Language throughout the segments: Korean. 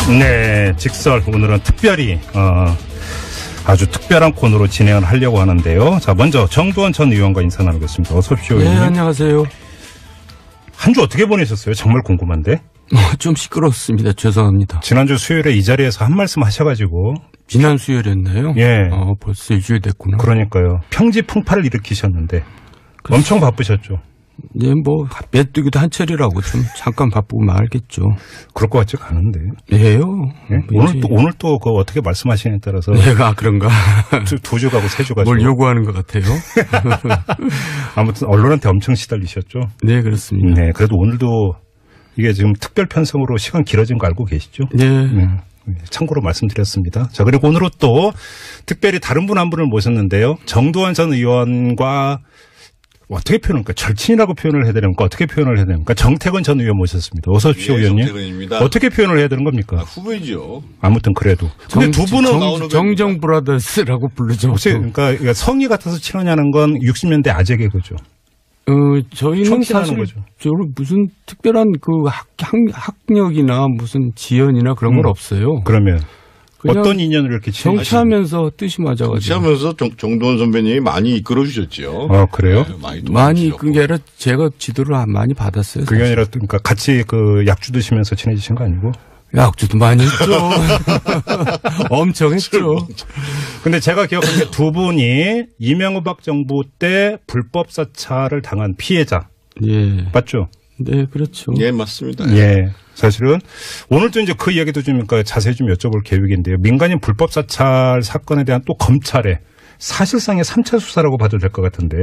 네, 직설 오늘은 특별히 아주 특별한 코너로 진행을 하려고 하는데요. 자, 먼저 정두원 전 의원과 인사 나누겠습니다. 어서 오십시오. 네, 의원님. 안녕하세요. 한 주 어떻게 보내셨어요? 정말 궁금한데. 좀 시끄럽습니다. 죄송합니다. 지난주 수요일에 이 자리에서 한 말씀 하셔가지고. 지난 수요일이었나요? 예. 벌써 일주일 됐구나. 그러니까요. 평지풍파를 일으키셨는데 엄청 바쁘셨죠. 네, 뭐 메뚜기도 한철이라고 좀 잠깐 바쁘고 말겠죠. 그럴 것 같지가 않은데. 예요. 예? 오늘 또 그 어떻게 말씀하시냐에 따라서. 내가 그런가. 두 주 가고 세 주 가고. 뭘 요구하는 것 같아요. 아무튼 언론한테 엄청 시달리셨죠. 네, 그렇습니다. 네, 그래도 오늘도 이게 지금 특별 편성으로 시간 길어진 거 알고 계시죠? 네. 참고로 말씀드렸습니다. 자, 그리고 오늘은 또 특별히 다른 분 한 분을 모셨는데요. 정두원 전 의원과 어떻게 표현할까? 절친이라고 표현을 해야 되는 거 어떻게 표현을 해야 됩니까? 정태근 전 의원 모셨습니다. 어서 오십시오, 예, 의원님. 정태근입니다. 어떻게 표현을 해야 되는 겁니까? 후배죠. 아무튼 그래도. 근데 두 분은 정정 브라더스라고 부르죠. 혹시 그러니까 성이 같아서 친하냐는 건 60년대 아재 개그죠. 저희는 사실 거죠. 무슨 특별한 그 학력이나 무슨 지연이나 그런 건 없어요. 그러면 어떤 인연을 이렇게 정치하면서 뜻이 맞아가지고. 정치하면서 정두원 선배님이 많이 이끌어 주셨죠. 아, 그래요? 네, 많이 이끈 게 아니라 제가 지도를 많이 받았어요. 그게 아니라 그러니까 같이 그 약주 드시면서 친해지신 거 아니고? 약주도 많이 했죠. 엄청 했죠. 근데 제가 기억하는 게 두 분이 이명박 정부 때 불법 사찰을 당한 피해자. 예. 맞죠? 네, 그렇죠. 예, 맞습니다. 예. 사실은 오늘도 이제 그 이야기도 좀 그러니까 자세히 좀 여쭤볼 계획인데요. 민간인 불법 사찰 사건에 대한 또 검찰의 사실상의 3차 수사라고 봐도 될 것 같은데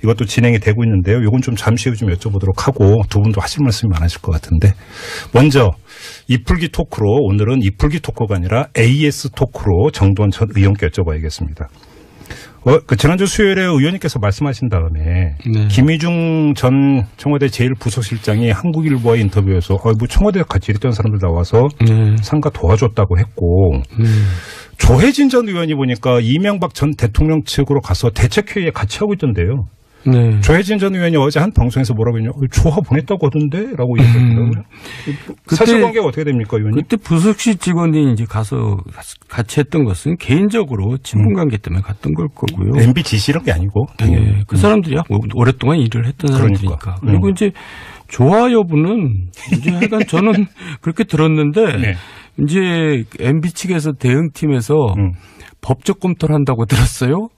이것도 진행이 되고 있는데요. 이건 좀 잠시 후 좀 여쭤보도록 하고 두 분도 하실 말씀이 많으실 것 같은데 먼저 이풀기 토크로 오늘은 이풀기 토크가 아니라 AS 토크로 정두원 전 의원께 여쭤봐야겠습니다. 지난주 수요일에 의원님께서 말씀하신 다음에 네. 김희중 전 청와대 제1부속실장이 한국일보와의 인터뷰에서 뭐 청와대에 같이 일했던 사람들 나와서 상가 도와줬다고 했고 조혜진 전 의원이 보니까 이명박 전 대통령 측으로 가서 대책회의에 같이 하고 있던데요. 네. 조혜진 전 의원이 어제 한 방송에서 뭐라고 했냐. 조화 보냈다고 하던데? 라고 얘기했더라고요. 사실관계가 어떻게 됩니까, 의원님? 그때 부속실 직원이 이제 가서 같이 했던 것은 개인적으로 친분관계 때문에 갔던 걸 거고요. MB 지시 이런 게 아니고. 네. 그 사람들이 오랫동안 일을 했던 사람들이니까. 그리고 이제 조화 여부는 이제 하여간 저는 그렇게 들었는데 네. 이제 MB 측에서 대응팀에서 법적 검토를 한다고 들었어요.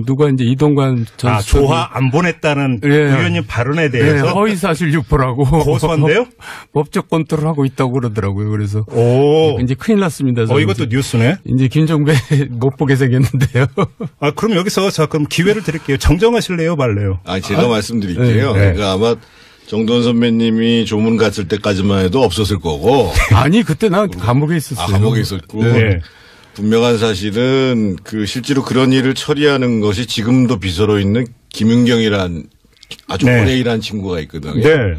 누가 이제 이동관 전 조화 안 보냈다는 네. 의원님 발언에 대해서 네, 허위사실 유포라고 고소한데요? 법적 검토를 하고 있다고 그러더라고요. 그래서 이제 큰일 났습니다. 이것도 뉴스네. 이제 김종배 못 보게 생겼는데요. 그럼 여기서 자 그럼 기회를 드릴게요. 정정하실래요, 말래요? 제가 말씀드릴게요. 네. 그러니까 아마 정두원 선배님이 조문 갔을 때까지만 해도 없었을 거고. 아니 그때 난 감옥에 있었어요. 감옥에 있었고. 네. 분명한 사실은 실제로 그런 일을 처리하는 것이 지금도 비서로 있는 김윤경이란 아주 네. 오래 일한 친구가 있거든요. 네. 그러니까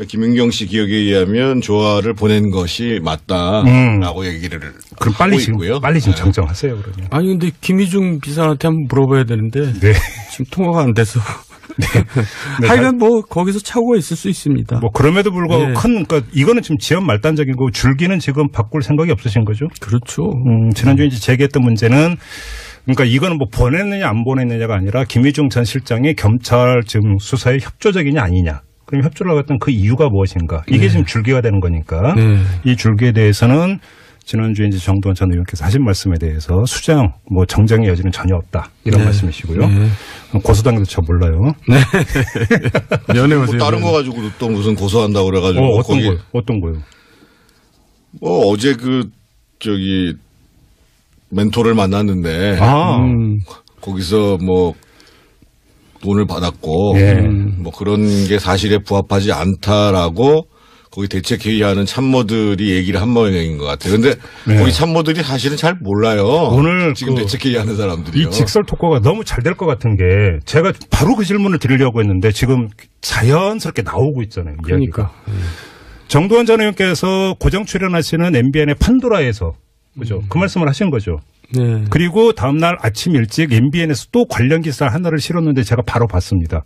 김윤경 씨 기억에 의하면 조화를 보낸 것이 맞다라고 얘기를 그럼 하고 있고요. 빨리 좀 정정하세요, 그러면. 아니 근데 김희중 비서한테 한번 물어봐야 되는데 네. 지금 통화가 안 돼서. 네. 하여간 거기서 착오가 있을 수 있습니다. 그럼에도 불구하고 그러니까 이거는 지금 지연 말단적인 거고 줄기는 지금 바꿀 생각이 없으신 거죠? 그렇죠. 지난주에 이제 제기했던 문제는 그러니까 이거는 보냈느냐 안 보냈느냐가 아니라 김희중 전 실장이 경찰 지금 수사에 협조적이냐 아니냐. 그럼 협조를 하겠다는 그 이유가 무엇인가. 이게 지금 줄기가 되는 거니까 이 줄기에 대해서는 지난주에 이제 정두원 전 의원께서 하신 말씀에 대해서 수정, 정정의 여지는 전혀 없다. 이런 말씀이시고요. 고소당해도 저 몰라요. 네. 면회오세요. 다른 거 가지고 또 무슨 고소한다고 그래가지고. 어떤 거요? 어제 멘토를 만났는데. 거기서 돈을 받았고. 그런 게 사실에 부합하지 않다라고 거기 대책회의하는 참모들이 얘기를 한 모양인 것 같아요. 그런데 거기 참모들이 사실은 잘 몰라요. 오늘 지금 대책회의하는 사람들이요. 이 직설 토크가 너무 잘 될 것 같은 게 제가 바로 그 질문을 드리려고 했는데 지금 자연스럽게 나오고 있잖아요. 그러니까. 정두원 전 의원께서 고정 출연하시는 MBN의 판도라에서 그죠? 그 말씀을 하신 거죠. 네. 그리고 다음날 아침 일찍 MBN에서 또 관련 기사 하나를 실었는데 제가 바로 봤습니다.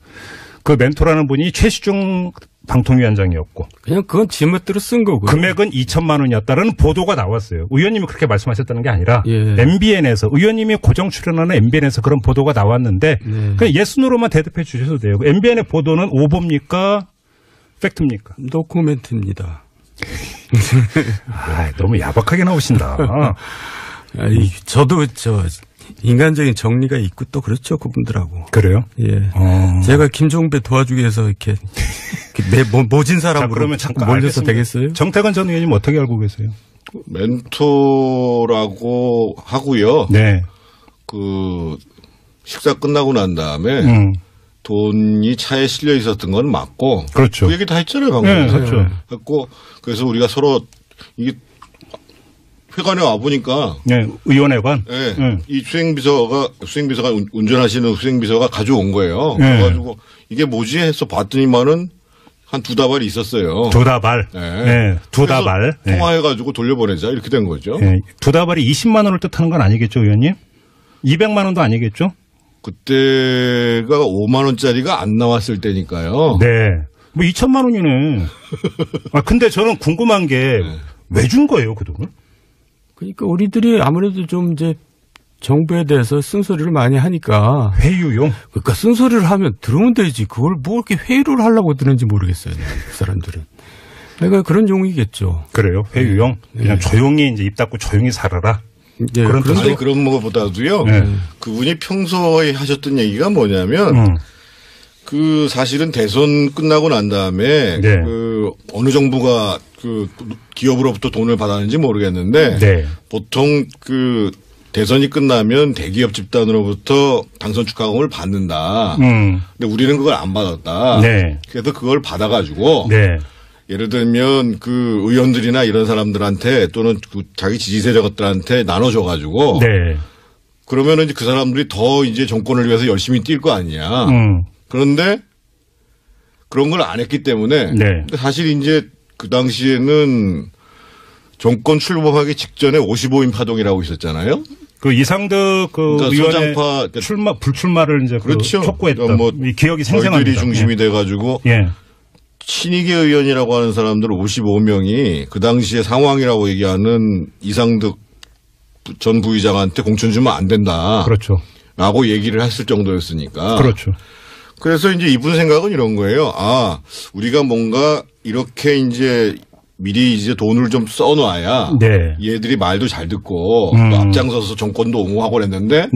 그 멘토라는 분이 최시중 방통위원장이었고. 그냥 그건 지멋대로 쓴 거고요. 금액은 2천만 원이었다는 보도가 나왔어요. 의원님이 그렇게 말씀하셨다는 게 아니라 MBN에서 의원님이 고정 출연하는 MBN에서 그런 보도가 나왔는데 그냥 예스노로만 대답해 주셔도 돼요. MBN의 보도는 오보입니까? 팩트입니까? 노코멘트입니다. 너무 야박하게 나오신다. 저도 인간적인 정리가 있고 또 그렇죠, 그분들하고. 그래요? 예. 제가 김종배 도와주기 위해서 이렇게 모진 사람으로 그러면 잠깐 몰려서 되겠어요? 정태근 전 의원님 어떻게 알고 계세요? 멘토라고 하고요. 네. 그 식사 끝나고 난 다음에 돈이 차에 실려 있었던 건 맞고. 그렇죠. 그 얘기 다 했잖아요, 방금. 네, 그렇죠. 그래서 우리가 서로 이게 회관에 와 보니까. 네, 의원회관. 네, 이 수행비서가 운전하시는 수행비서가 가져온 거예요. 네. 그래가지고 이게 뭐지 해서 봤더니만은 한 2다발이 있었어요. 2다발. 네. 네, 2다발. 통화해가지고 돌려보내자 이렇게 된 거죠. 네. 2다발이 20만 원을 뜻하는 건 아니겠죠, 의원님? 200만 원도 아니겠죠? 그때가 5만 원짜리가 안 나왔을 때니까요. 네. 뭐 2천만 원이네. 근데 저는 궁금한 게 왜 준 거예요, 그 돈을? 그러니까 우리들이 아무래도 좀 이제 정부에 대해서 쓴소리를 많이 하니까. 회유용? 그러니까 쓴소리를 하면 들으면 되지. 그걸 뭐 이렇게 회유를 하려고 드는지 모르겠어요. 그 사람들은. 그러니까 그런 용이겠죠. 그래요? 회유용? 그냥 조용히 이제 입 닫고 조용히 살아라. 네, 그런 것보다도요. 그분이 평소에 하셨던 얘기가 뭐냐면 그 사실은 대선 끝나고 난 다음에 그 어느 정부가 그 기업으로부터 돈을 받았는지 모르겠는데 보통 그 대선이 끝나면 대기업 집단으로부터 당선 축하금을 받는다. 근데 우리는 그걸 안 받았다. 그래서 그걸 받아가지고 예를 들면 그 의원들이나 이런 사람들한테 또는 그 자기 지지 세력들한테 나눠줘가지고 그러면은 이제 그 사람들이 더 이제 정권을 위해서 열심히 뛸 거 아니야. 그런데 그런 걸 안 했기 때문에 사실 이제 그 당시에는 정권 출범하기 직전에 55인 파동이라고 있었잖아요. 그 이상득 그 그러니까 의원의 소장파 불출마를 이제 그렇죠. 촉구했던 뭐 기억이 생생합니다. 저희들이 중심이 돼가지고 친이계 의원이라고 하는 사람들 55명이 그 당시에 상황이라고 얘기하는 이상득 전 부의장한테 공천 주면 안 된다. 그렇죠. 라고 얘기를 했을 정도였으니까. 그렇죠. 그래서 이제 이분 생각은 이런 거예요. 우리가 뭔가 이렇게 이제 미리 이제 돈을 좀 써놔야 얘들이 말도 잘 듣고 또 앞장서서 정권도 옹호하고 그랬는데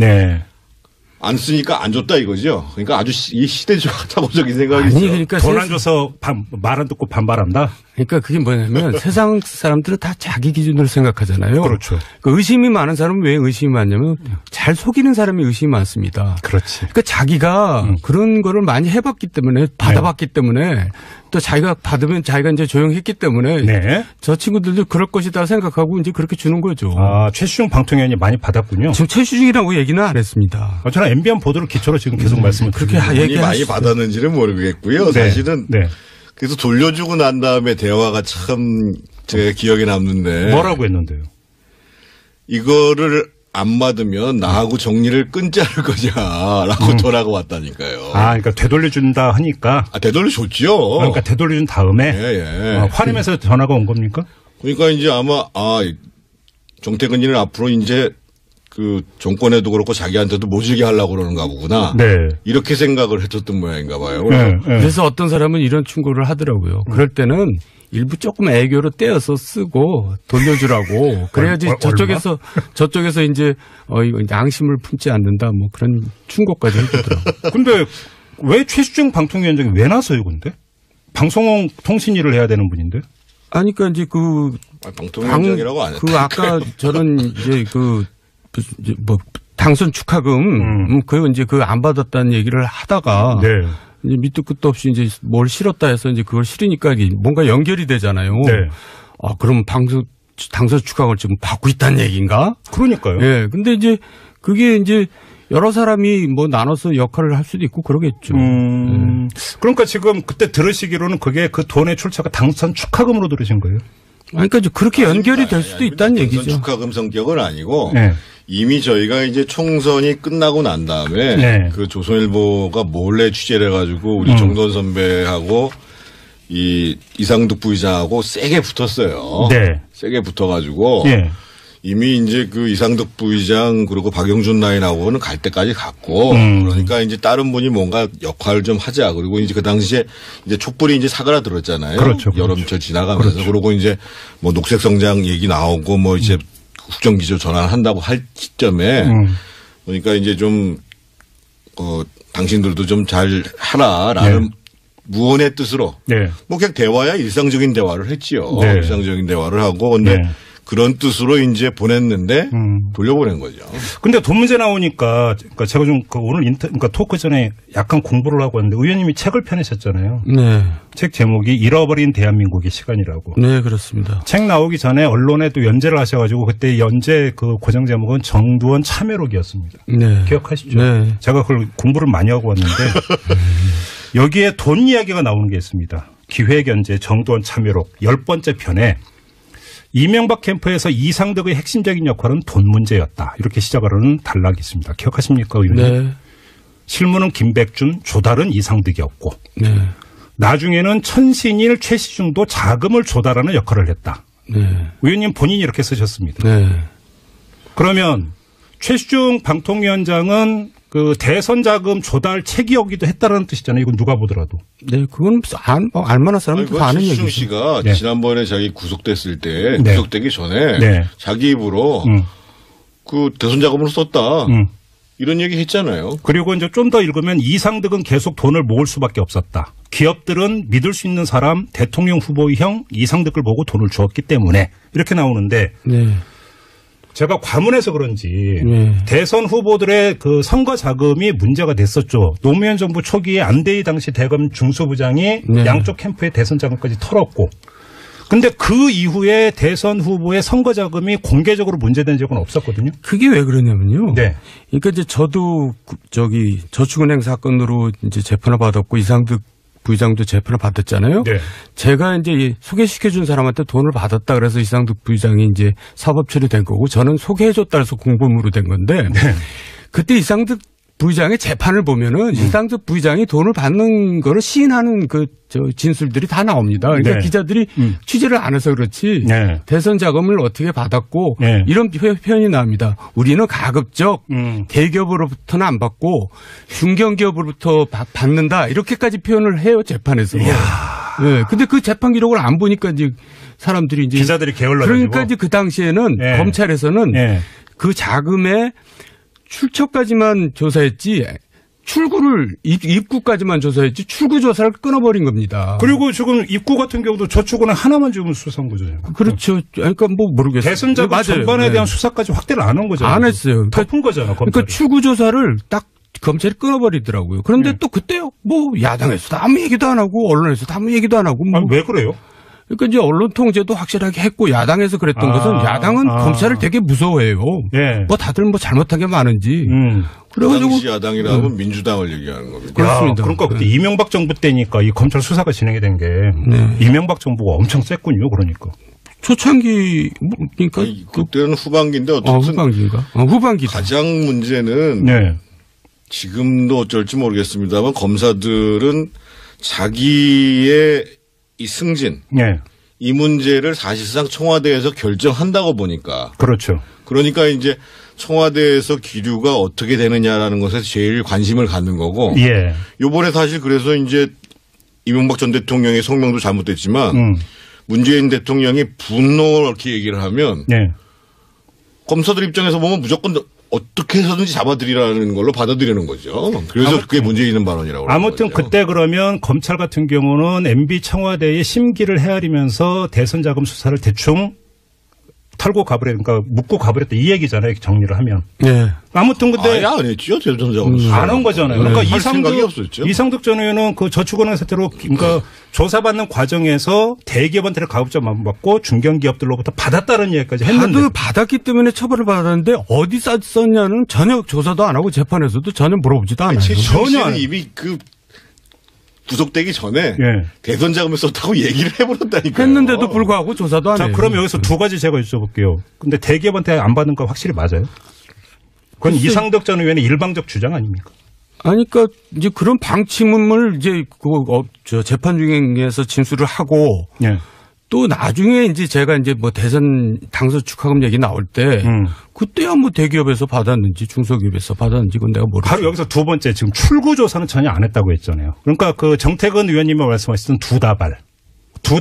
안 쓰니까 안 줬다 이거죠. 그러니까 아주 이 시대착오적인 생각이죠. 아니 그러니까 돈 안 줘서 말 안 듣고 반발한다. 그러니까 그게 뭐냐면 세상 사람들은 다 자기 기준으로 생각하잖아요. 그렇죠. 그 의심이 많은 사람은 왜 의심이 많냐면 잘 속이는 사람이 의심이 많습니다. 그렇지. 그러니까 자기가 그런 거를 많이 해봤기 때문에 받아봤기 때문에 또 자기가 받으면 자기가 이제 조용했기 때문에 저 친구들도 그럴 것이다 생각하고 이제 그렇게 주는 거죠. 최수중 방통위원이 많이 받았군요. 지금 최수중이라고 얘기는 안 했습니다. 저는 MBN 보도를 기초로 지금 계속 말씀을 그렇게 얘기하시죠. 많이 받았는지는 모르겠고요. 사실은 그래서 돌려주고 난 다음에 대화가 참 제가 기억에 남는데 뭐라고 했는데요? 이거를 안 받으면 나하고 정리를 끊자는 거냐라고 전화가 왔다니까요. 그러니까 되돌려준다 하니까. 되돌려줬죠. 그러니까 되돌려준 다음에 화내면서 전화가 온 겁니까? 그러니까 이제 아마 정태근이는 앞으로 이제 그 정권에도 그렇고 자기한테도 모질게 하려고 그러는가 보구나. 이렇게 생각을 했었던 모양인가 봐요. 그래서 어떤 사람은 이런 충고를 하더라고요. 그럴 때는 일부 조금 애교로 떼어서 쓰고 돌려주라고. 그래야지 저쪽에서 이제 이거 양심을 품지 않는다 뭐 그런 충고까지 해주더라고요. 근데 왜 최수중 방통위원장이 왜 나서요, 근데? 방송통신 일을 해야 되는 분인데? 그러니까 이제 방통위원장이라고 안 했다. 아까 저는 이제 뭐 당선 축하금 그거 이제 안 받았다는 얘기를 하다가 이제 밑도 끝도 없이 이제 뭘 실었다 해서 이제 그걸 실으니까 뭔가 연결이 되잖아요. 그럼 당선 축하금을 지금 받고 있다는 얘기인가? 그러니까요. 근데 이제 그게 이제 여러 사람이 뭐 나눠서 역할을 할 수도 있고 그러겠죠. 그러니까 지금 그때 들으시기로는 그게 그 돈의 출처가 당선 축하금으로 들으신 거예요? 그러니까 그렇게 연결이 될 수도 있다는 얘기죠. 축하금 성격은 아니고 이미 저희가 이제 총선이 끝나고 난 다음에 그 조선일보가 몰래 취재를 해가지고 우리 정돈 선배하고 이 이상득 부의장하고 세게 붙었어요. 네. 세게 붙어가지고 예. 이미 이제 그 이상득 부의장 그리고 박영준 라인하고는 갈 때까지 갔고 그러니까 이제 다른 분이 뭔가 역할을 좀 하자. 그리고 이제 그 당시에 이제 촛불이 이제 사그라들었잖아요. 그렇죠. 여름철 지나가면서 그렇죠. 그러고 이제 뭐 녹색 성장 얘기 나오고 뭐 이제 국정기조 전환한다고 할 시점에 그러니까 이제 좀 당신들도 좀 잘 하라라는 네. 무언의 뜻으로 네. 뭐 그냥 대화야 일상적인 대화를 했지요. 네. 일상적인 대화를 하고 근데 네. 그런 뜻으로 이제 보냈는데 돌려보낸 거죠. 근데 돈 문제 나오니까 그러니까 제가 좀 오늘 그러니까 토크 전에 약간 공부를 하고 왔는데 의원님이 책을 펴내셨잖아요. 네. 책 제목이 잃어버린 대한민국의 시간이라고. 네, 그렇습니다. 책 나오기 전에 언론에 또 연재를 하셔가지고 그때 연재 그 고정 제목은 정두원 참여록이었습니다. 네. 기억하시죠? 네. 제가 그걸 공부를 많이 하고 왔는데 여기에 돈 이야기가 나오는 게 있습니다. 기획연재 정두원 참여록 10번째 편에 이명박 캠프에서 이상득의 핵심적인 역할은 돈 문제였다. 이렇게 시작하는 단락이 있습니다. 기억하십니까, 의원님? 네. 실무는 김백준, 조달은 이상득이었고 네. 나중에는 천신일, 최시중도 자금을 조달하는 역할을 했다. 네. 의원님 본인이 이렇게 쓰셨습니다. 네. 그러면 최시중 방통위원장은 그 대선 자금 조달 책이었기도 했다라는 뜻이잖아요. 이건 누가 보더라도. 네, 그건 알만한 사람은 다 아는 얘기죠. 최시중 씨가 네. 지난번에 자기 구속됐을 때 네. 구속되기 전에 네. 자기 입으로 그 대선 자금으로 썼다. 이런 얘기 했잖아요. 그리고 이제 좀 더 읽으면 이상득은 계속 돈을 모을 수밖에 없었다. 기업들은 믿을 수 있는 사람 대통령 후보의 형 이상득을 보고 돈을 주었기 때문에 이렇게 나오는데 네. 제가 과문해서 그런지 대선 후보들의 그 선거 자금이 문제가 됐었죠. 노무현 정부 초기에 안대희 당시 대검 중수부장이 양쪽 캠프의 대선 자금까지 털었고 근데 그 이후에 대선 후보의 선거 자금이 공개적으로 문제된 적은 없었거든요. 그게 왜 그러냐면요. 네. 그러니까 이제 저도 저기 저축은행 사건으로 이제 재판을 받았고 이상득 부의장도 재판을 받았잖아요. 네. 제가 이제 소개시켜준 사람한테 돈을 받았다 그래서 이상득 부의장이 이제 사법 처리된 거고 저는 소개해줬다 해서 공범으로 된 건데 네. 그때 이상득 부의장의 재판을 보면은 이상득 부의장이 돈을 받는 거를 시인하는 그 진술들이 다 나옵니다. 그러니까 네. 기자들이 취재를 안 해서 그렇지 네. 대선 자금을 어떻게 받았고 네. 이런 표현이 나옵니다. 우리는 가급적 대기업으로부터는 안 받고 중견기업으로부터 받는다 이렇게까지 표현을 해요 재판에서. 네. 근데 그 재판 기록을 안 보니까 이제 사람들이 이제 기자들이 게을러가지고 그러니까 이제 그 당시에는 네. 검찰에서는 네. 그 자금의 출처까지만 조사했지 출구를 입구까지만 조사했지 출구 조사를 끊어버린 겁니다. 그리고 지금 입구 같은 경우도 저축은행 하나만 지금 수사한 거죠. 그렇죠. 그러니까 뭐 모르겠어요. 대선 자금 전반에 대한 수사까지 확대를 안 한 거잖아요. 안 했어요. 덮은 거잖아. 검찰이. 그러니까 출구 조사를 딱 검찰이 끊어버리더라고요. 그런데 또 그때요. 뭐 야당에서도 아무 얘기도 안 하고 언론에서도 아무 얘기도 안 하고. 뭐. 아니, 왜 그래요? 그러니까 이제 언론 통제도 확실하게 했고 야당에서 그랬던 것은 야당은 검찰을 되게 무서워해요. 네. 뭐 다들 뭐 잘못한 게 많은지. 그래가지고 그 당시 야당이라면 민주당을 얘기하는 겁니다. 그렇습니다. 그러니까 그때 이명박 정부 때니까 이 검찰 수사가 진행이 된 게 이명박 정부가 엄청 셌군요. 그러니까. 초창기 그러니까 아니, 그때는 후반기인데 어쨌든 후반기인가? 후반기. 가장 문제는 네. 지금도 어쩔지 모르겠습니다만 검사들은 자기의 이 승진, 네. 이 문제를 사실상 청와대에서 결정한다고 보니까. 그렇죠. 그러니까 이제 청와대에서 기류가 어떻게 되느냐라는 것에 제일 관심을 갖는 거고. 예. 요번에 사실 그래서 이제 이명박 전 대통령의 성명도 잘못됐지만 문재인 대통령이 분노를 이렇게 얘기를 하면 네. 검사들 입장에서 보면 무조건 어떻게 해서든지 잡아들이라는 걸로 받아들이는 거죠. 그래서 그게 문제 있는 발언이라고. 아무튼 그때 그러면 검찰 같은 경우는 MB 청와대의 심기를 헤아리면서 대선 자금 수사를 대충 털고 가버려, 그러니까 묻고 가버렸다 이 얘기잖아요. 정리를 하면. 네. 아무튼 근데 아예 안 했죠. 대선 자금 수사. 안 한 거잖아요. 그러니까 이상득 전 의원은 그 저축은행 사태로 그러니까 조사받는 과정에서 대기업한테는 가급적만 받고 중견기업들로부터 받았다는 얘기까지 했는데. 받았기 때문에 처벌을 받았는데 어디 썼냐는 전혀 조사도 안 하고 재판에서도 전혀 물어보지도 않아요. 전혀 이미 그 구속되기 전에 예. 대선 자금을 썼다고 얘기를 해버렸다니까요. 했는데도 불구하고 조사도 안 해요. 자, 그럼 여기서 두 가지 제가 여쭤볼게요. 근데 대기업한테 안 받는 거 확실히 맞아요? 그건 글쎄. 이상득 전 의원의 일방적 주장 아닙니까? 아니, 그러니까 이제 그런 방침을 이제 재판 중에서 진술을 하고 네. 또 나중에 이제 제가 이제 뭐 대선 당선 축하금 얘기 나올 때 그때야 뭐 대기업에서 받았는지 중소기업에서 받았는지 그건 내가 모르겠어요. 바로 여기서 두 번째 지금 출구 조사는 전혀 안 했다고 했잖아요. 그러니까 그 정태근 의원님이 말씀하셨던 두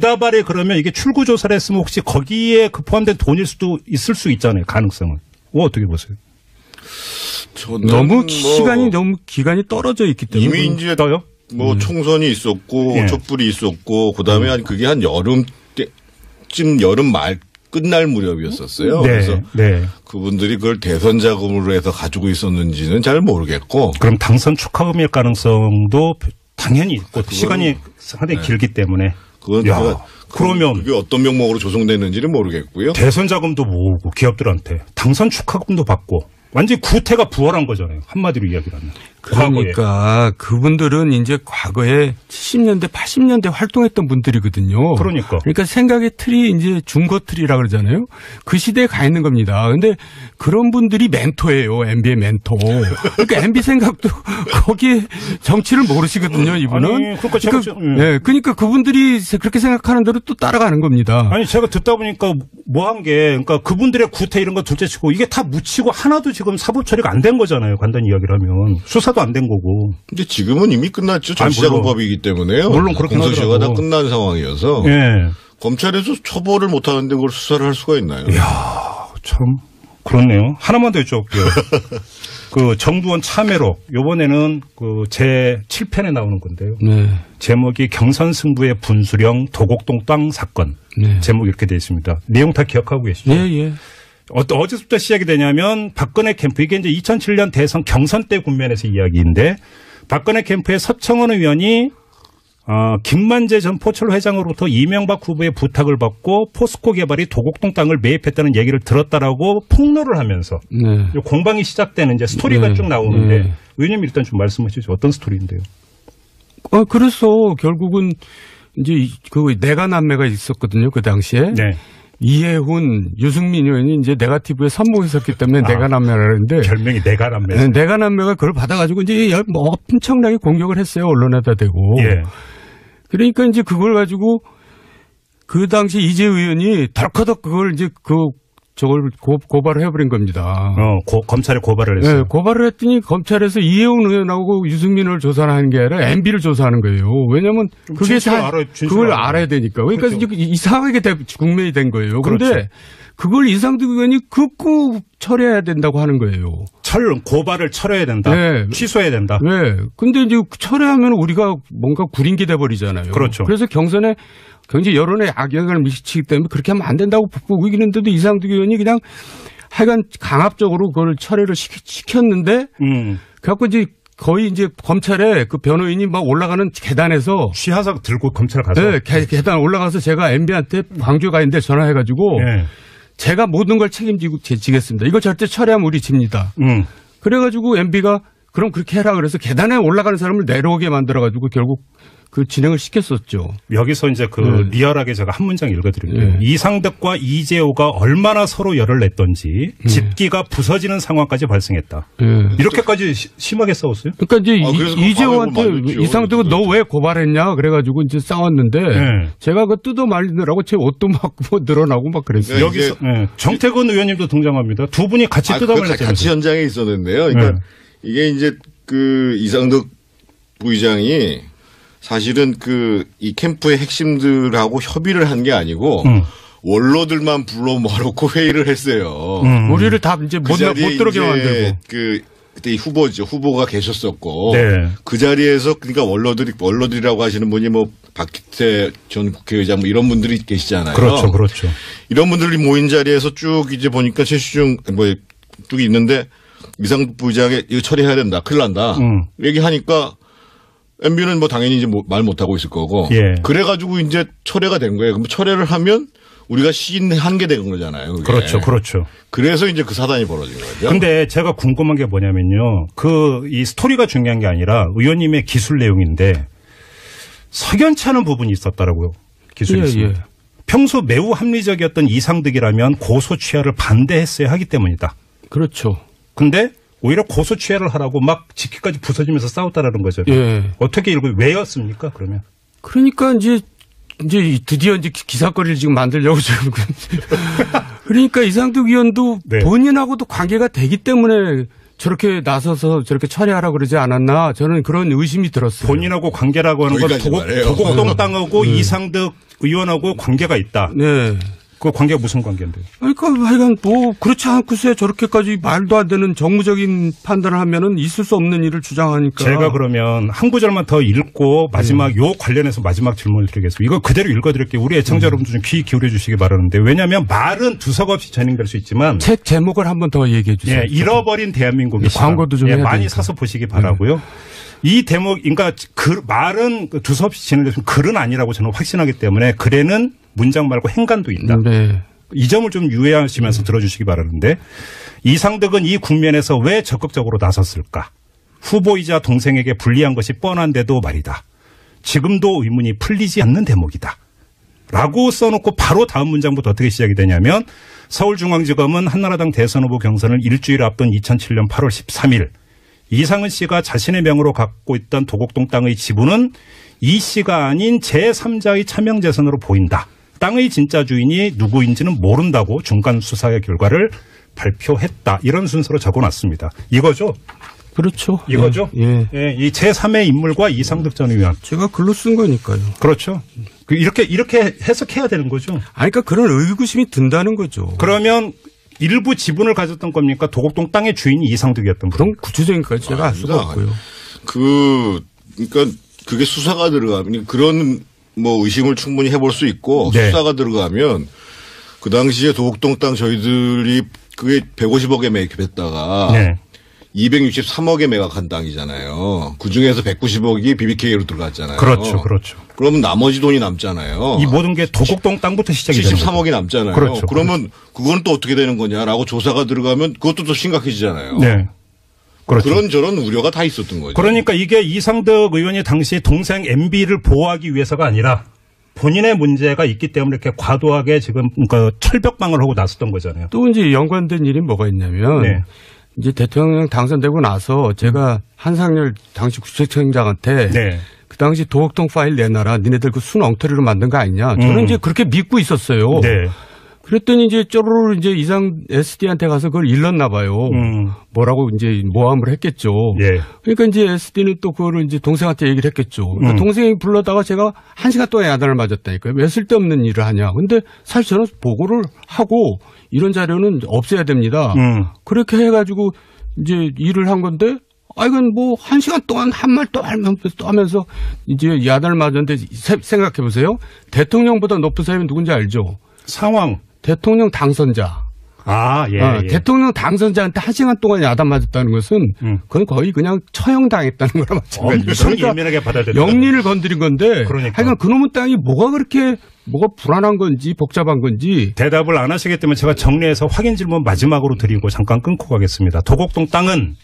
다발에 그러면 이게 출구 조사를 했으면 혹시 거기에 그 포함된 돈일 수도 있을 수 있잖아요. 가능성은. 어떻게 보세요? 너무 시간이 너무 기간이 떨어져 있기 때문에 이미 이제 떠요? 뭐 총선이 있었고 예. 촛불이 있었고 그다음에 그게 한 여름 말 끝날 무렵이었었어요. 네. 그래서 네. 그분들이 그걸 대선 자금으로 해서 가지고 있었는지는 잘 모르겠고. 그럼 당선 축하금일 가능성도 당연히 있고 시간이 상당히 네. 길기 때문에. 그러면 그게 어떤 명목으로 조성됐는지는 모르겠고요. 대선 자금도 모으고 기업들한테 당선 축하금도 받고 완전히 구태가 부활한 거잖아요. 한마디로 이야기를 하면. 그러니까 그분들은 이제 과거에 70년대, 80년대 활동했던 분들이거든요. 그러니까 생각의 틀이 이제 중거 틀이라 그러잖아요. 그 시대에 가 있는 겁니다. 근데 그런 분들이 멘토예요. MB의 멘토. 그러니까 MB 생각도 거기에 정치를 모르시거든요. 이분은. 아니, 그러니까 그분들이 그렇게 생각하는 대로 또 따라가는 겁니다. 아니 제가 듣다 보니까 뭐 한 게 그러니까 그분들의 구태 이런 거 둘째치고 이게 다 묻히고 하나도 지금 사법 처리가 안 된 거잖아요. 간단히 이야기를 하면 수사도 안 된 거고. 근데 지금은 이미 끝났죠. 전시자금법이기 때문에요. 물론 그렇긴 하더라고. 공소시효가 다 끝난 상황이어서. 예. 검찰에서 처벌을 못 하는데 그걸 수사를 할 수가 있나요? 이야, 참 그렇네요. 하나만 더 여쭤볼게요. 그 정두원 참회록 이번에는 그 제 7편에 나오는 건데요. 네. 제목이 경선승부의 분수령 도곡동 땅 사건. 네. 제목 이렇게 되어 있습니다. 내용 다 기억하고 계시죠? 예, 예. 어제부터 시작이 되냐면 박근혜 캠프 이게 이제 2007년 대선 경선 때 국면에서 이야기인데 박근혜 캠프의 서청원 의원이 김만재 전 포철 회장으로부터 이명박 후보의 부탁을 받고 포스코 개발이 도곡동 땅을 매입했다는 얘기를 들었다라고 폭로를 하면서 네. 공방이 시작되는 이제 스토리가 네. 쭉 나오는데 네. 의원님 일단 좀 말씀하시죠. 어떤 스토리인데요? 그래서 결국은 이제 그 내가남매가 있었거든요. 그 당시에. 네. 이해훈, 유승민 의원이 이제 네가티브에 선봉했었기 때문에 내가남매라는데 별명이 내가남매. 네, 내가남매가 그걸 받아가지고 이제 엄청나게 공격을 했어요. 언론에다 대고. 예. 그러니까 이제 그걸 가지고 그 당시 이재 의원이 덜커덕 그걸 이제 저걸 고발을 해버린 겁니다. 검찰에 고발을 했어요. 네, 고발을 했더니 검찰에서 이해훈 의원하고 유승민 의원을 조사하는 게 아니라 MB를 조사하는 거예요. 왜냐하면 그게 다 그걸 알아야 되니까. 그러니까 그렇죠. 이제 이상하게 국면이 된 거예요. 그런데 그렇죠. 그걸 이상득 의원이 극구 철회해야 된다고 하는 거예요. 고발을 철회해야 된다. 네. 취소해야 된다. 네. 근데 이제 철회하면 우리가 뭔가 구린기 돼버리잖아요. 그렇죠. 그래서 경선에 굉장히 여론에 악영향을 미치기 때문에 그렇게 하면 안 된다고 우기는데도 이상득 의원이 그냥 하여간 강압적으로 그걸 철회를 시켰는데 그래갖고 이제 거의 이제 검찰에 그 변호인이 막 올라가는 계단에서 시하사 들고 검찰 가서 네, 계단 올라가서 제가 MB한테 광주에 가 있는데 전화해가지고 네. 제가 모든 걸 책임지고 지겠습니다. 이거 절대 철회하면 우리 집니다. 그래가지고 MB가 그럼 그렇게 해라 그래서 계단에 올라가는 사람을 내려오게 만들어가지고 결국 그 진행을 시켰었죠. 여기서 이제 리얼하게 제가 한 문장 읽어드릴게요. 이상득과 이재호가 얼마나 서로 열을 냈던지 집기가 부서지는 상황까지 발생했다. 이렇게까지 심하게 싸웠어요? 그러니까 이제 이재호한테 이상득은 너 왜 고발했냐 그래가지고 이제 싸웠는데 제가 그 뜯어 말리느라고 제 옷도 막 늘어나고 막 그랬어요. 여기서 정태근 의원님도 등장합니다. 두 분이 같이 뜯어 말렸잖아요. 같이 현장에 있었는데요. 그러니까 이게 이제 그 이상득 부의장이 사실은 이 캠프의 핵심들하고 협의를 한 게 아니고 원로들만 불러 모아놓고 회의를 했어요. 우리를 다 이제 못 들어오게 만들고. 그때 후보가 계셨었고 네. 그 자리에서 그러니까 원로들이라고 하시는 분이 뭐 박기태 전 국회의장 뭐 이런 분들이 계시잖아요. 그렇죠, 그렇죠. 이런 분들이 모인 자리에서 쭉 이제 보니까 최시중 쭉 있는데 이상득 부의장이 이거 처리해야 된다, 큰일 난다 얘기하니까. MB는 뭐 당연히 이제 말 못하고 있을 거고. 예. 그래가지고 이제 철회가 된 거예요. 그럼 철회를 하면 우리가 시인한 게 된 거잖아요. 그게. 그렇죠. 그렇죠. 그래서 이제 그 사단이 벌어진 거죠. 근데 제가 궁금한 게 뭐냐면요. 이 스토리가 중요한 게 아니라 의원님의 기술 내용인데 석연치 않은 부분이 있었다라고요. 기술이 있습니다. 예. 평소 매우 합리적이었던 이상득이라면 고소 취하를 반대했어야 하기 때문이다. 그렇죠. 근데 오히려 고소취해를 하라고 막 직위까지 부서지면서 싸웠다라는 거죠. 예. 어떻게 읽어요? 왜였습니까? 그러면? 그러니까 이제 드디어 이제 기사거리를 지금 만들려고 지금. 그러니까 이상득 의원도 네. 본인하고도 관계가 되기 때문에 저렇게 나서서 저렇게 처리하라고 그러지 않았나 저는 그런 의심이 들었어요. 본인하고 관계라고 하는 건 도곡동 땅하고 이상득 의원하고 관계가 있다. 네. 그 관계가 무슨 관계인데요? 그러니까 하여간 뭐 그렇지 않고서야 저렇게까지 말도 안 되는 정무적인 판단을 하면은 있을 수 없는 일을 주장하니까. 제가 그러면 한 구절만 더 읽고 마지막 요 관련해서 마지막 질문을 드리겠습니다. 이거 그대로 읽어드릴게요. 우리 애청자 여러분들 좀 귀 기울여 주시기 바라는데 왜냐하면 말은 두석 없이 전행될 수 있지만 책 제목을 한번 더 얘기해 주세요. 예, 잃어버린 대한민국이 광고도 좀 많이 되니까. 사서 보시기 바라고요. 이 대목, 그러니까 말은 두서없이 진행되면 글은 아니라고 저는 확신하기 때문에 글에는 문장 말고 행간도 있다. 네. 이 점을 좀 유의하시면서 들어주시기 바라는데 이상득은 이 국면에서 왜 적극적으로 나섰을까? 후보이자 동생에게 불리한 것이 뻔한데도 말이다. 지금도 의문이 풀리지 않는 대목이다. 라고 써놓고 바로 다음 문장부터 어떻게 시작이 되냐면 서울중앙지검은 한나라당 대선 후보 경선을 일주일 앞둔 2007년 8월 13일 이상은 씨가 자신의 명으로 갖고 있던 도곡동 땅의 지분은 이 씨가 아닌 제3자의 차명재산으로 보인다. 땅의 진짜 주인이 누구인지는 모른다고 중간 수사의 결과를 발표했다. 이런 순서로 적어놨습니다. 이거죠? 그렇죠. 이거죠? 예. 예, 이 제3의 인물과 이상득 전 의원. 제가 글로 쓴 거니까요. 그렇죠. 이렇게 해석해야 되는 거죠. 그러니까 그런 의구심이 든다는 거죠. 그러면 일부 지분을 가졌던 겁니까? 도곡동 땅의 주인이 이상득이었던 겁니까? 그럼 구체적인까지 제가 알 수가 없고요. 그러니까 그게 수사가 들어가면 그런 뭐 의심을 충분히 해볼 수 있고 네. 수사가 들어가면 그 당시에 도곡동 땅 저희들이 그게 150억에 매입했다가 네. 263억에 매각한 땅이잖아요. 그중에서 190억이 BBK로 들어갔잖아요. 그렇죠. 그렇죠. 그러면 나머지 돈이 남잖아요. 이 모든 게 도곡동 땅부터 시작이 되는 거죠. 73억이 남잖아요. 그렇죠. 그러면 그건 또 어떻게 되는 거냐라고 조사가 들어가면 그것도 더 심각해지잖아요. 네. 그렇죠. 그런 저런 우려가 다 있었던 거죠. 그러니까 이게 이상득 의원이 당시 동생 MB를 보호하기 위해서가 아니라 본인의 문제가 있기 때문에 이렇게 과도하게 지금 철벽방을 하고 나섰던 거잖아요. 또 이제 연관된 일이 뭐가 있냐면 네. 이제 대통령 당선되고 나서 제가 한상열 당시 구청장한테 네. 그 당시 도곡동 파일 내놔라. 니네들 그 순 엉터리로 만든 거 아니냐. 저는 이제 그렇게 믿고 있었어요. 네. 그랬더니 이제 쪼르르 이제 이상 SD한테 가서 그걸 일렀나 봐요. 뭐라고 이제 모함을 했겠죠. 예. 그러니까 이제 SD는 또 그거를 이제 동생한테 얘기를 했겠죠. 그러니까 동생이 불러다가 제가 1시간 동안 야단을 맞았다니까요. 왜 쓸데없는 일을 하냐. 근데 사실 저는 보고를 하고 이런 자료는 없애야 됩니다. 그렇게 해가지고 이제 일을 한 건데 이건 뭐 1시간 동안 한 말 또 하면서 이제 야단을 맞았는데 생각해 보세요. 대통령보다 높은 사람이 누군지 알죠? 상황. 대통령 당선자. 예. 대통령 당선자한테 1시간 동안 야단 맞았다는 것은 그건 거의 그냥 처형당했다는 거랑 마찬가지죠. 그러니까 예민하게 받아들였다. 영리를 건드린 건데. 그러니까. 하여간 그놈의 땅이 뭐가 불안한 건지 복잡한 건지. 대답을 안 하시기 때문에 제가 정리해서 확인 질문 마지막으로 드리고 잠깐 끊고 가겠습니다. 도곡동 땅은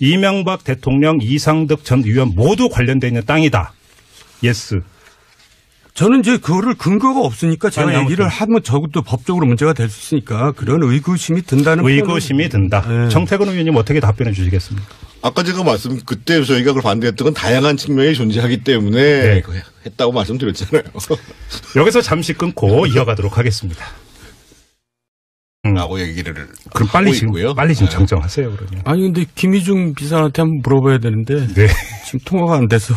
이명박 대통령, 이상득 전 의원 모두 관련되어 있는 땅이다. 예스. 저는 이제 그거를 근거가 없으니까 제가 얘기를 하면 저것도 법적으로 문제가 될 수 있으니까 그런 의구심이 든다는 의구심이 든다. 네. 정태근 의원님 어떻게 답변해 주시겠습니까? 아까 제가 그때 저희가 그걸 반대했던 건 다양한 측면이 존재하기 때문에 네. 했다고 말씀드렸잖아요. 여기서 잠시 끊고 이어가도록 하겠습니다. 라고 얘기를 그럼 빨리 지금 정정하세요. 그러면. 아니 근데 김희중 비서한테 한번 물어봐야 되는데 네. 지금 통화가 안 돼서.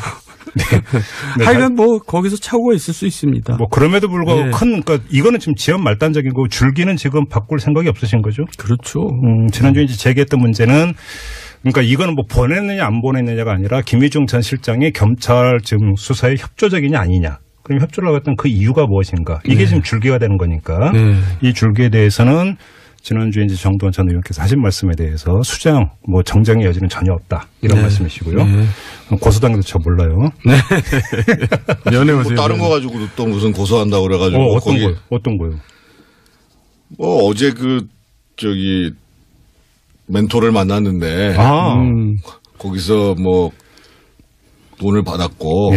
네. 하여간 뭐 거기서 착오가 있을 수 있습니다. 뭐 그럼에도 불구하고 네. 그러니까 이거는 지금 지연 말단적이고 줄기는 지금 바꿀 생각이 없으신 거죠? 그렇죠. 지난주에 이제 제기했던 문제는 그러니까 이거는 뭐 보냈느냐 안 보냈느냐가 아니라 김희중 전 실장이 경찰 지금 수사에 협조적이냐 아니냐. 그럼 협조를 하겠다는 그 이유가 무엇인가. 이게 네. 지금 줄기가 되는 거니까 네. 이 줄기에 대해서는 지난주에 이제 정두원 전 의원께서 하신 말씀에 대해서 수정, 뭐 정정의 여지는 전혀 없다. 이런 네. 말씀이시고요. 네. 고소당해도 저 몰라요. 네. 연애하세요. 뭐 다른 거 가지고도 또 무슨 고소한다고 그래가지고. 어떤 거요? 뭐 어제 멘토를 만났는데. 거기서 뭐 돈을 받았고.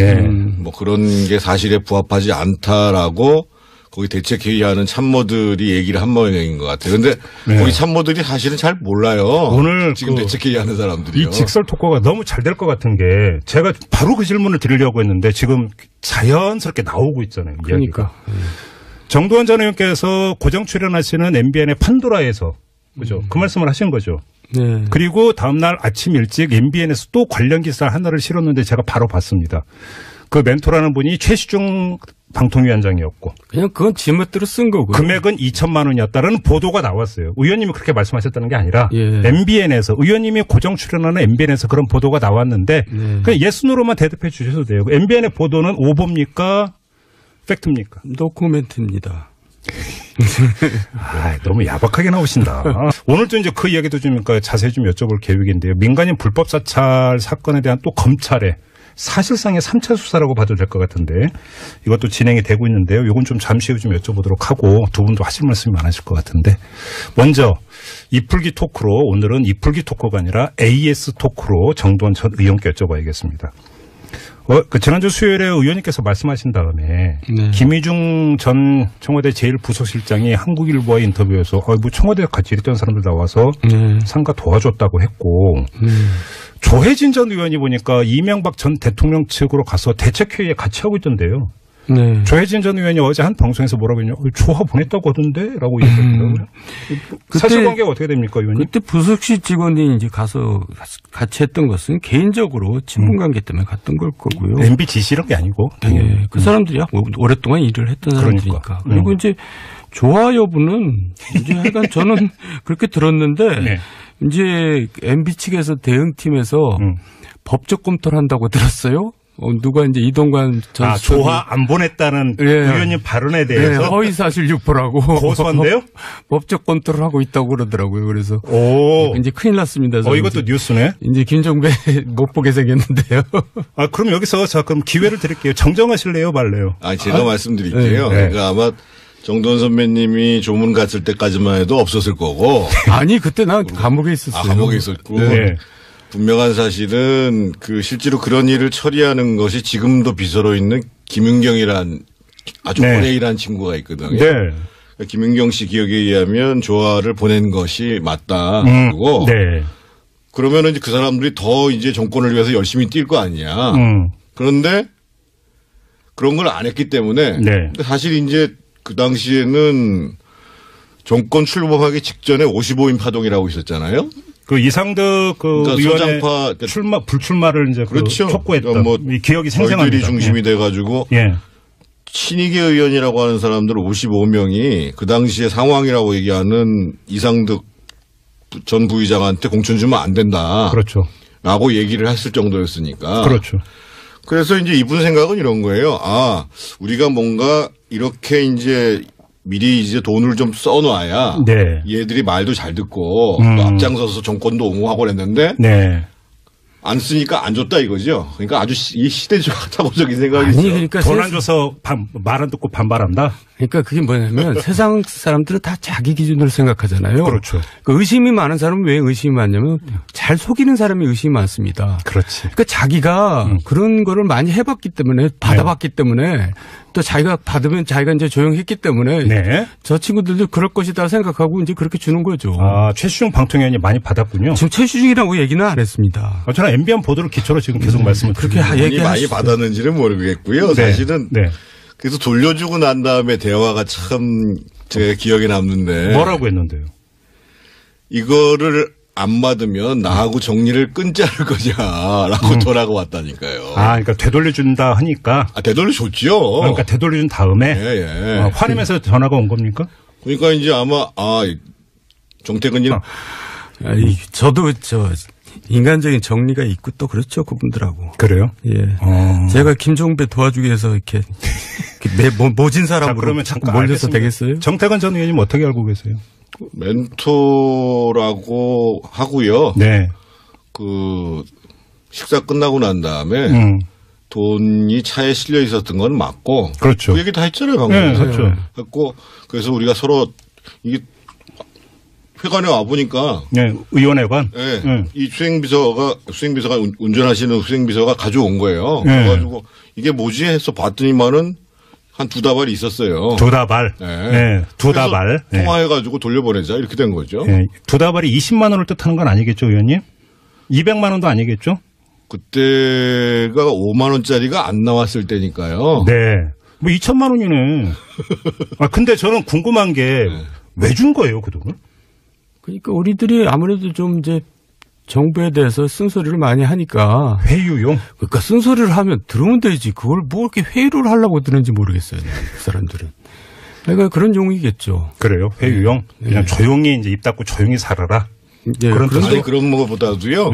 뭐 그런 게 사실에 부합하지 않다라고 거기 대책회의하는 참모들이 얘기를 한 모양인 것 같아요. 그런데 네. 거기 참모들이 사실은 잘 몰라요. 오늘 지금 대책회의하는 사람들이요. 이 직설 토크가 너무 잘 될 것 같은 게 제가 바로 그 질문을 드리려고 했는데 지금 자연스럽게 나오고 있잖아요. 그러니까. 정두환 전 의원께서 고정 출연하시는 MBN의 판도라에서 그죠? 그 말씀을 하신 거죠. 네. 그리고 다음날 아침 일찍 MBN에서 또 관련 기사 하나를 실었는데 제가 바로 봤습니다. 그 멘토라는 분이 최시중 방통위원장이었고. 그냥 그건 지멋대로 쓴 거고요. 금액은 2천만 원이었다라는 보도가 나왔어요. 의원님이 그렇게 말씀하셨다는 게 아니라 MBN에서 의원님이 고정 출연하는 MBN에서 그런 보도가 나왔는데 그냥 예스노로만 대답해 주셔도 돼요. MBN의 보도는 오보입니까? 팩트입니까? 노코멘트입니다. 너무 야박하게 나오신다. 오늘 또 이제 그 이야기도 좀 자세히 좀 여쭤볼 계획인데요. 민간인 불법 사찰 사건에 대한 또 검찰의 사실상의 3차 수사라고 봐도 될 것 같은데 이것도 진행이 되고 있는데요. 이건 좀 잠시 후 좀 여쭤보도록 하고 두 분도 하실 말씀이 많으실 것 같은데 먼저 이풀기 토크로 오늘은 이풀기 토크가 아니라 AS 토크로 정두환 전 의원께 여쭤봐야겠습니다. 지난주 수요일에 의원님께서 말씀하신 다음에 김희중 전 청와대 제1부속실장이 한국일보와의 인터뷰에서 뭐 청와대에 같이 일했던 사람들 나와서 상가 도와줬다고 했고 조혜진 전 의원이 보니까 이명박 전 대통령 측으로 가서 대책회의에 같이 하고 있던데요. 네. 조혜진 전 의원이 어제 한 방송에서 뭐라고 했냐. 조화 보냈다고 하던데? 라고 얘기했더라고요. 사실관계가 어떻게 됩니까, 의원님? 그때 부속실 직원이 이제 가서 같이 했던 것은 개인적으로 친분관계 때문에 갔던 걸 거고요. MB 지시 이런 게 아니고. 당연히. 네. 그 사람들이야. 오랫동안 일을 했던 사람들이니까. 그리고 이제 조화 여부는 이제 하여간 저는 그렇게 들었는데 네. 이제 MB 측에서 대응팀에서 법적 검토를 한다고 들었어요. 누가 이제 이동관 전 조화 안 보냈다는 의원님 발언에 대해서 허위사실 유포라고 고소한데요? 법적 검토를 하고 있다고 그러더라고요. 그래서 이제 큰일 났습니다. 이것도 뉴스네. 이제 김종배 못 보게 생겼는데요. 그럼 여기서 그럼 기회를 드릴게요. 정정하실래요, 말래요? 제가 말씀드릴게요. 네. 그러니까 아마 정두환 선배님이 조문 갔을 때까지만 해도 없었을 거고. 아니 그때 난 감옥에 있었어요. 감옥에 있었고. 네. 분명한 사실은 실제로 그런 일을 처리하는 것이 지금도 비서로 있는 김은경이란 아주 오래 일한 친구가 있거든요. 네. 그러니까 김은경 씨 기억에 의하면 조화를 보낸 것이 맞다. 그리고 그러면은 그 사람들이 더 이제 정권을 위해서 열심히 뛸 거 아니야. 그런데 그런 걸 안 했기 때문에 근데 사실 이제 그 당시에는 정권 출범하기 직전에 55인 파동이라고 있었잖아요. 그 이상득 그러니까 의원의 불출마를 이제 그렇죠. 촉구했던 기억이 생생합니다. 저희들이 중심이 돼가지고 친이계 의원이라고 하는 사람들 55명이 그 당시에 상황이라고 얘기하는 이상득 전 부의장한테 공천 주면 안 된다. 그렇죠. 라고 얘기를 했을 정도였으니까. 그렇죠. 그래서 이제 이분 생각은 이런 거예요. 우리가 뭔가 이렇게 이제 미리 이제 돈을 좀 써놔야 얘들이 말도 잘 듣고 또 앞장서서 정권도 옹호하고 그랬는데 안 쓰니까 안 줬다 이거죠. 그러니까 아주 이 시대적인 생각이죠. 그러니까 돈 안 줘서 말 안 듣고 반발한다. 그러니까 그게 뭐냐면 세상 사람들은 다 자기 기준으로 생각하잖아요. 그렇죠. 그 의심이 많은 사람은 왜 의심이 많냐면 잘 속이는 사람이 의심이 많습니다. 그렇지. 그러니까 자기가 그런 거를 많이 해봤기 때문에 받아봤기 때문에 또 자기가 받으면 자기가 이제 조용했기 때문에 저 친구들도 그럴 것이다 생각하고 이제 그렇게 주는 거죠. 최시중 방통위원이 많이 받았군요. 지금 최시중이라고 얘기는 안 했습니다. 저는 MBN 보도를 기초로 지금 계속 말씀을 그렇게 얘기하시죠. 많이 받았는지는 모르겠고요. 사실은 그래서 돌려주고 난 다음에 대화가 참 제 기억에 남는데 뭐라고 했는데요? 이거를 안 받으면 나하고 정리를 끊자는 거냐라고 전화가 왔다니까요. 그러니까 되돌려준다 하니까. 되돌려줬죠. 그러니까 되돌려준 다음에 화내면서 전화가 온 겁니까? 그러니까 이제 아마 정태근님 저도 인간적인 정리가 있고 또 그렇죠 그분들하고. 그래요? 예. 제가 김종배 도와주기 위해서 이렇게 모진 사람으로 그러면 잠깐 몰려서 되겠어요? 정태근 전 의원님 어떻게 알고 계세요? 멘토라고 하고요. 그 식사 끝나고 난 다음에 돈이 차에 실려 있었던 건 맞고. 그렇죠. 그 얘기 다 했잖아요 방금. 그렇죠. 그래서 우리가 서로 이게 회관에 와 보니까 의원회관. 이 수행비서가 운전하시는 수행비서가 가져온 거예요. 그래가지고 이게 뭐지 해서 봤더니만은 한 2다발이 있었어요. 2다발. 네. 네. 2다발. 통화해가지고 돌려보내자 이렇게 된 거죠. 네. 2다발이 20만 원을 뜻하는 건 아니겠죠, 의원님? 200만 원도 아니겠죠? 그때가 5만 원짜리가 안 나왔을 때니까요. 네. 뭐 2천만 원이네. 아 근데 저는 궁금한 게 왜 준 거예요, 그 돈을? 그러니까 우리들이 아무래도 좀 이제 정부에 대해서 쓴소리를 많이 하니까. 회유용? 그러니까 쓴소리를 하면 들으면 되지. 그걸 뭐 이렇게 회유를 하려고 드는지 모르겠어요. 그 사람들은. 그러니까 그런 용이겠죠. 그래요? 회유용? 그냥 조용히 이제 입 닫고 조용히 살아라? 네, 그런 것보다도요.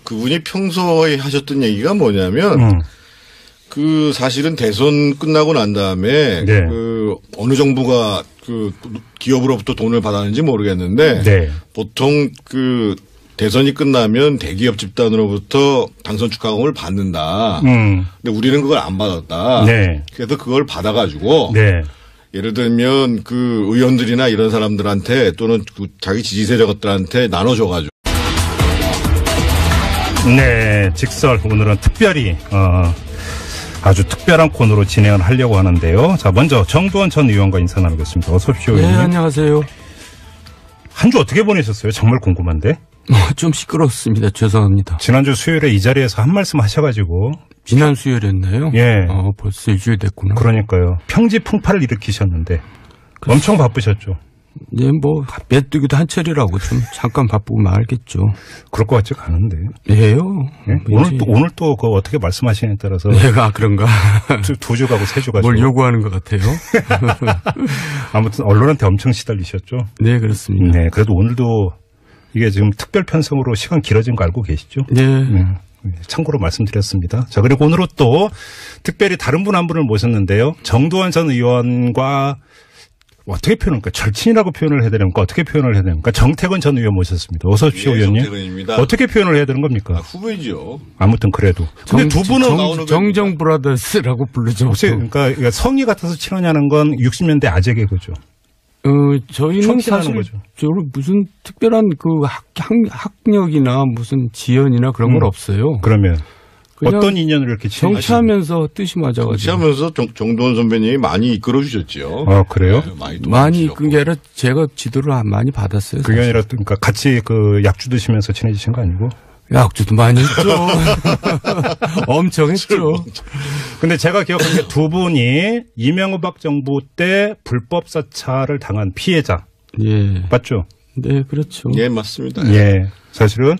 그분이 평소에 하셨던 얘기가 뭐냐면 그 사실은 대선 끝나고 난 다음에 그 어느 정부가 그 기업으로부터 돈을 받았는지 모르겠는데 보통 그 대선이 끝나면 대기업 집단으로부터 당선 축하금을 받는다. 근데 우리는 그걸 안 받았다. 그래서 그걸 받아가지고 예를 들면 그 의원들이나 이런 사람들한테 또는 그 자기 지지 세력들한테 나눠줘가지고. 네, 직설 오늘은 특별히 아주 특별한 코너로 진행을 하려고 하는데요. 자, 먼저 정두원 전 의원과 인사 나누겠습니다. 어서 오십시오. 네, 안녕하세요. 한 주 어떻게 보내셨어요? 정말 궁금한데. 좀 시끄럽습니다. 죄송합니다. 지난주 수요일에 이 자리에서 한 말씀 하셔가지고. 지난 수요일이었나요? 예. 벌써 일주일 됐구나. 그러니까요. 평지 풍파를 일으키셨는데 엄청 바쁘셨죠. 네, 뭐 메뚜기도 한철이라고 좀 잠깐 바쁘고 말겠죠. 그럴 것 같지가 않은데. 예요. 예? 오늘 또 그 어떻게 말씀하시냐에 따라서. 내가 그런가. 2주 가고 3주 가고. 뭘 요구하는 것 같아요. 아무튼 언론한테 엄청 시달리셨죠. 네, 그렇습니다. 네, 그래도 오늘도 이게 지금 특별 편성으로 시간 길어진 거 알고 계시죠? 네. 참고로 말씀드렸습니다. 자, 그리고 오늘은 또 특별히 다른 분 한 분을 모셨는데요. 정두원 전 의원과 어떻게 표현할까? 절친이라고 표현을 해야 되는가? 어떻게 표현을 해야 되는가? 정태근 전 의원 모셨습니다. 어서 오십시오, 의원님. 정태근입니다. 어떻게 표현을 해야 되는 겁니까? 후배죠. 아무튼 그래도. 근데 두 분은 정정 브라더스라고 부르죠. 혹시 그러니까 성이 같아서 친하냐는 건 60년대 아재 개그죠. 저희는 사실 무슨 특별한 그 학력이나 무슨 지연이나 그런 건 없어요. 그러면 어떤 인연을 이렇게 정치하면서 뜻이 맞아가지고. 정치하면서 정두원 선배님이 많이 이끌어 주셨죠. 아, 그래요? 네, 많이 이끈 게 아니라 제가 지도를 많이 받았어요. 그게 아니라 그러니까 같이 그 약주 드시면서 친해지신 거 아니고? 약주도 많이 했죠. 엄청 했죠. 근데 제가 기억하는 게 두 분이 이명박 정부 때 불법 사찰을 당한 피해자. 예. 맞죠? 네, 그렇죠. 예, 맞습니다. 예. 사실은